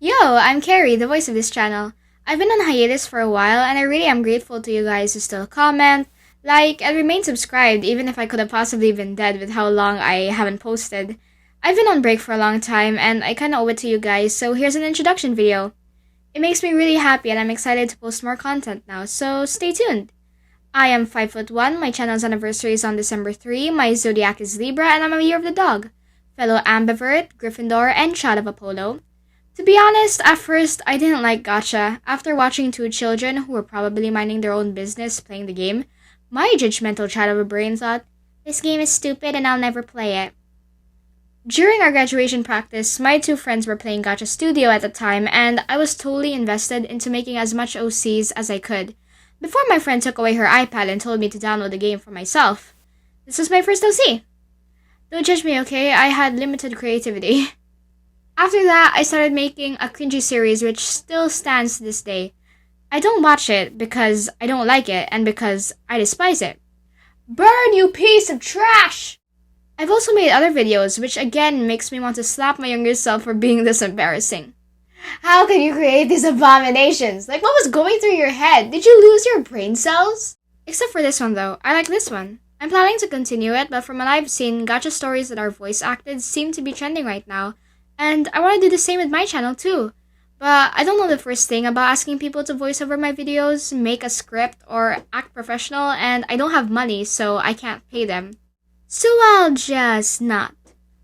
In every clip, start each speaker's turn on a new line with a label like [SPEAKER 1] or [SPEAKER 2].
[SPEAKER 1] Yo, I'm Karry, the voice of this channel. I've been on hiatus for a while, and I really am grateful to you guys who still comment, like, and remain subscribed even if I could have possibly been dead with how long I haven't posted. I've been on break for a long time, and I kinda owe it to you guys, so here's an introduction video. It makes me really happy, and I'm excited to post more content now, so stay tuned. I am 5'1", my channel's anniversary is on December 3, my zodiac is Libra, and I'm a year of the dog. Fellow ambivert, Gryffindor, and child of Apollo. To be honest, at first, I didn't like Gacha. After watching two children who were probably minding their own business playing the game, my judgmental child of a brain thought, this game is stupid and I'll never play it. During our graduation practice, my two friends were playing Gacha Studio at the time, and I was totally invested into making as much OCs as I could, before my friend took away her iPad and told me to download the game for myself. This was my first OC. Don't judge me, okay? I had limited creativity. After that, I started making a cringy series which still stands to this day. I don't watch it because I don't like it and because I despise it. Burn, you piece of trash! I've also made other videos, which again makes me want to slap my younger self for being this embarrassing. How can you create these abominations? Like, what was going through your head? Did you lose your brain cells? Except for this one though, I like this one. I'm planning to continue it, but from what I've seen, gacha stories that are voice acted seem to be trending right now. And I want to do the same with my channel too. But I don't know the first thing about asking people to voice over my videos, make a script, or act professional, and I don't have money, so I can't pay them. So I'll just not.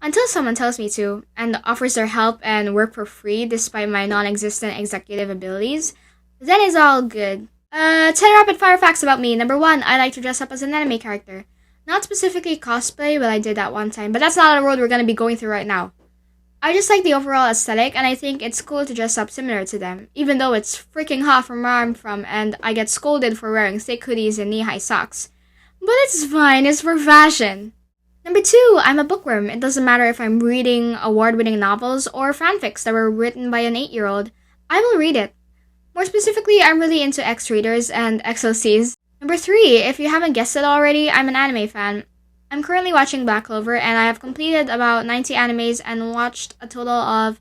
[SPEAKER 1] Until someone tells me to, and offers their help and work for free despite my non-existent executive abilities, then it's all good. 10 rapid fire facts about me. Number 1, I like to dress up as an anime character. Not specifically cosplay, but I did that one time, but that's not a road we're gonna be going through right now. I just like the overall aesthetic, and I think it's cool to dress up similar to them, even though it's freaking hot from where I'm from, and I get scolded for wearing thick hoodies and knee-high socks. But it's fine, it's for fashion. Number 2, I'm a bookworm. It doesn't matter if I'm reading award-winning novels or fanfics that were written by an 8-year-old. I will read it. More specifically, I'm really into X-readers and XOCs. Number 3, if you haven't guessed it already, I'm an anime fan. I'm currently watching Black Clover, and I have completed about 90 animes and watched a total of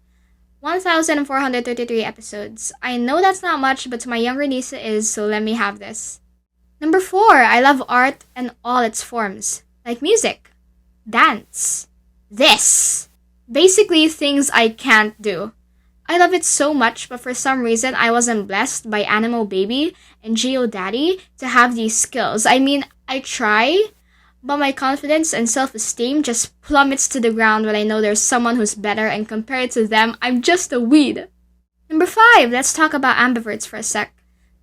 [SPEAKER 1] 1,433 episodes. I know that's not much, but to my younger niece it is, so let me have this. Number 4, I love art and all its forms, like music, dance, this. Basically things I can't do. I love it so much, but for some reason I wasn't blessed by Animo Baby and Geo Daddy to have these skills. I mean, I try, but my confidence and self-esteem just plummets to the ground when I know there's someone who's better, and compared to them, I'm just a weed. Number 5, let's talk about ambiverts for a sec,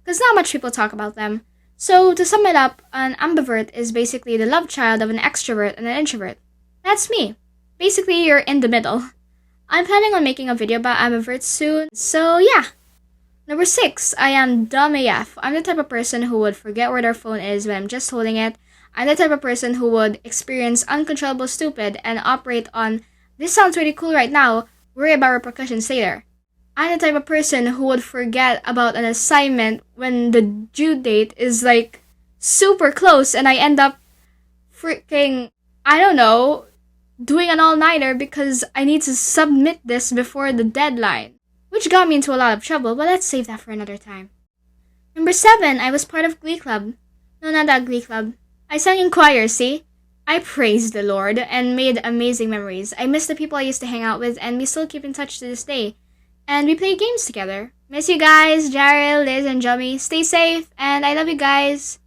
[SPEAKER 1] because not much people talk about them. So, to sum it up, an ambivert is basically the love child of an extrovert and an introvert. That's me. Basically, you're in the middle. I'm planning on making a video about ambiverts soon, so yeah. Number 6, I am dumb AF. I'm the type of person who would forget where their phone is when I'm just holding it. I'm the type of person who would experience uncontrollable stupid and operate on, this sounds really cool right now, worry about repercussions later. I'm the type of person who would forget about an assignment when the due date is like super close and I end up freaking, I don't know, doing an all-nighter because I need to submit this before the deadline. Which got me into a lot of trouble, but let's save that for another time. Number 7, I was part of Glee Club. No, not that Glee Club. I sang in choir, see? I praised the Lord and made amazing memories. I miss the people I used to hang out with, and we still keep in touch to this day. And we play games together. Miss you guys, Jarrell, Liz, and Jummy. Stay safe, and I love you guys.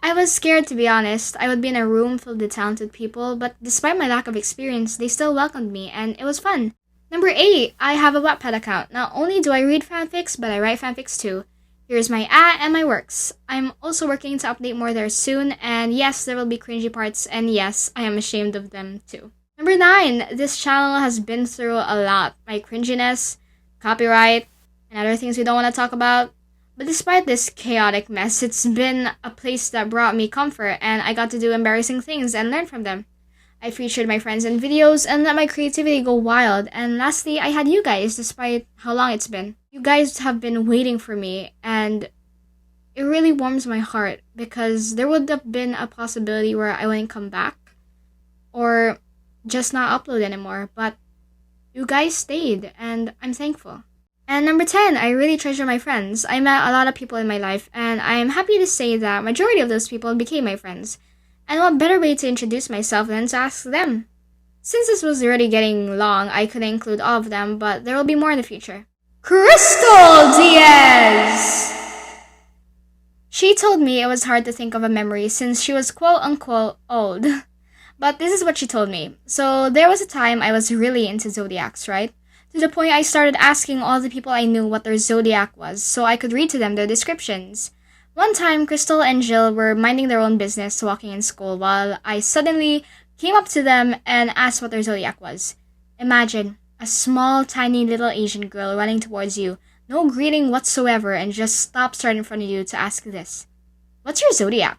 [SPEAKER 1] I was scared, to be honest. I would be in a room filled with talented people, but despite my lack of experience, they still welcomed me, and it was fun. Number 8, I have a Wattpad account. Not only do I read fanfics, but I write fanfics too. Here's my and my works. I'm also working to update more there soon, and yes, there will be cringy parts, and yes, I am ashamed of them too. Number 9, this channel has been through a lot. My cringiness, copyright, and other things we don't want to talk about. But despite this chaotic mess, it's been a place that brought me comfort, and I got to do embarrassing things and learn from them. I featured my friends in videos and let my creativity go wild, and lastly, I had you guys despite how long it's been. You guys have been waiting for me, and it really warms my heart because there would have been a possibility where I wouldn't come back or just not upload anymore, but you guys stayed, and I'm thankful. And number 10, I really treasure my friends. I met a lot of people in my life, and I am happy to say that majority of those people became my friends. And what better way to introduce myself than to ask them? Since this was already getting long, I couldn't include all of them, but there will be more in the future. Crystal Diaz! She told me it was hard to think of a memory since she was quote-unquote old. But this is what she told me. So there was a time I was really into zodiacs, right? To the point I started asking all the people I knew what their zodiac was so I could read to them their descriptions. One time, Crystal and Jill were minding their own business walking in school while I suddenly came up to them and asked what their zodiac was. Imagine a small, tiny little Asian girl running towards you, no greeting whatsoever, and just stops right in front of you to ask this. What's your zodiac?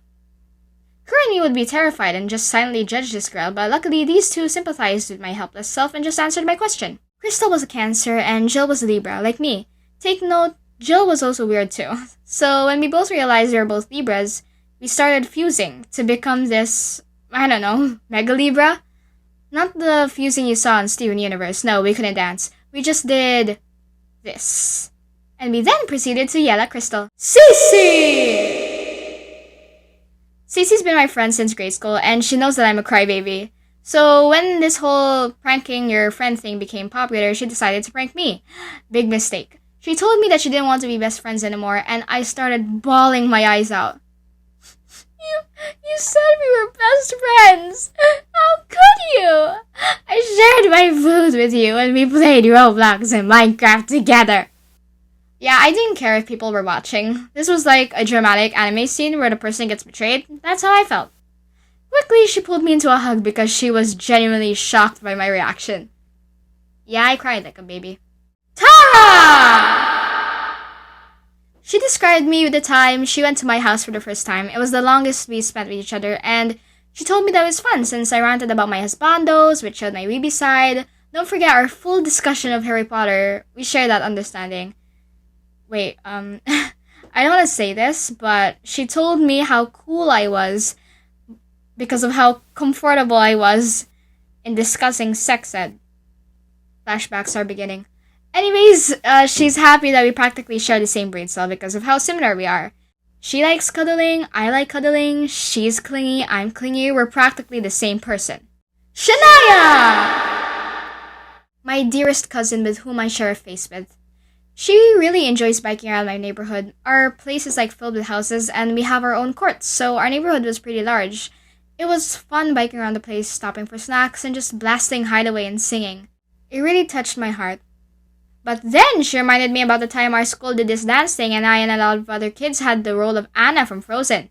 [SPEAKER 1] Karry would be terrified and just silently judge this girl, but luckily these two sympathized with my helpless self and just answered my question. Crystal was a Cancer and Jill was a Libra, like me. Take note, Jill was also weird too. So when we both realized we were both Libras, we started fusing to become this, I don't know, Mega Libra? Not the fusing you saw in Steven Universe. No, we couldn't dance. We just did this. And we then proceeded to yell at Crystal. Cece! Cece's been my friend since grade school, and she knows that I'm a crybaby. So when this whole pranking your friend thing became popular, she decided to prank me. Big mistake. She told me that she didn't want to be best friends anymore, and I started bawling my eyes out. You said we were best friends. How could you? I shared my food with you, and we played Roblox and Minecraft together. Yeah, I didn't care if people were watching. This was like a dramatic anime scene where the person gets betrayed. That's how I felt. Quickly, she pulled me into a hug because she was genuinely shocked by my reaction. Yeah, I cried like a baby. Tara! She described me with the time she went to my house for the first time. It was the longest we spent with each other, and she told me that it was fun since I ranted about my husbandos, which showed my weeby side. Don't forget our full discussion of Harry Potter. We share that understanding. Wait, I don't want to say this, but she told me how cool I was because of how comfortable I was in discussing sex ed. Flashbacks are beginning. Anyways, she's happy that we practically share the same brain cell because of how similar we are. She likes cuddling, I like cuddling, she's clingy, I'm clingy, we're practically the same person. Shania! My dearest cousin with whom I share a face with. She really enjoys biking around my neighborhood. Our place is like filled with houses and we have our own courts, so our neighborhood was pretty large. It was fun biking around the place, stopping for snacks, and just blasting Hideaway and singing. It really touched my heart. But then she reminded me about the time our school did this dance thing and I and a lot of other kids had the role of Anna from Frozen.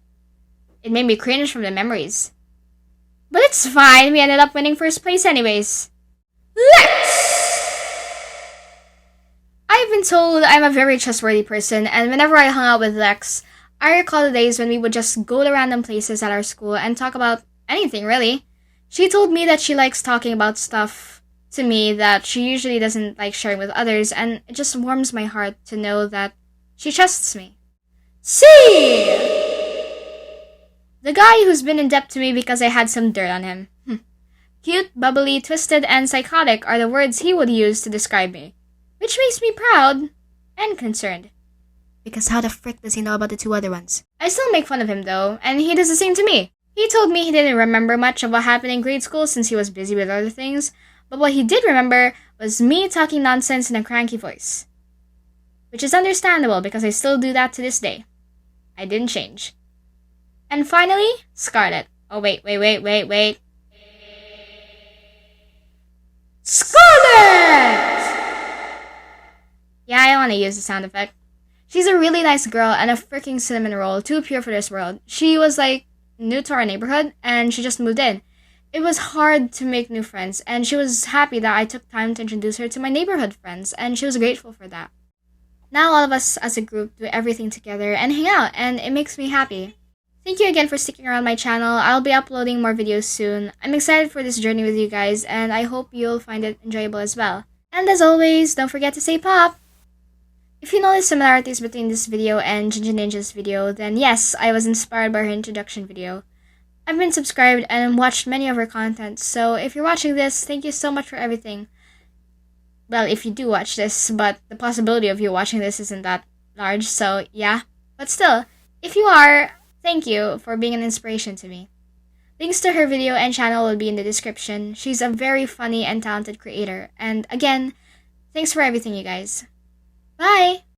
[SPEAKER 1] It made me cringe from the memories. But it's fine, we ended up winning first place anyways. Let's! I've been told I'm a very trustworthy person, and whenever I hung out with Lex, I recall the days when we would just go to random places at our school and talk about anything, really. She told me that she likes talking about stuff to me that she usually doesn't like sharing with others, and it just warms my heart to know that she trusts me. C! The guy who's been in debt to me because I had some dirt on him. Cute, bubbly, twisted, and psychotic are the words he would use to describe me. Which makes me proud and concerned. Because how the frick does he know about the two other ones? I still make fun of him though, and he does the same to me. He told me he didn't remember much of what happened in grade school since he was busy with other things, but what he did remember was me talking nonsense in a cranky voice. Which is understandable because I still do that to this day. I didn't change. And finally, Scarlet. Oh wait. Scarlet! Yeah, I want to use the sound effect. She's a really nice girl and a freaking cinnamon roll, too pure for this world. She was like new to our neighborhood and she just moved in. It was hard to make new friends and she was happy that I took time to introduce her to my neighborhood friends and she was grateful for that. Now all of us as a group do everything together and hang out and it makes me happy. Thank you again for sticking around my channel. I'll be uploading more videos soon. I'm excited for this journey with you guys and I hope you'll find it enjoyable as well. And as always, don't forget to stay pop! If you notice similarities between this video and Ginger Ninja's video, then yes, I was inspired by her introduction video. I've been subscribed and watched many of her content, so if you're watching this, thank you so much for everything. well, if you do watch this, but the possibility of you watching this isn't that large, so yeah. But still, if you are, thank you for being an inspiration to me. Links to her video and channel will be in the description. She's a very funny and talented creator. And again, thanks for everything, you guys. Bye!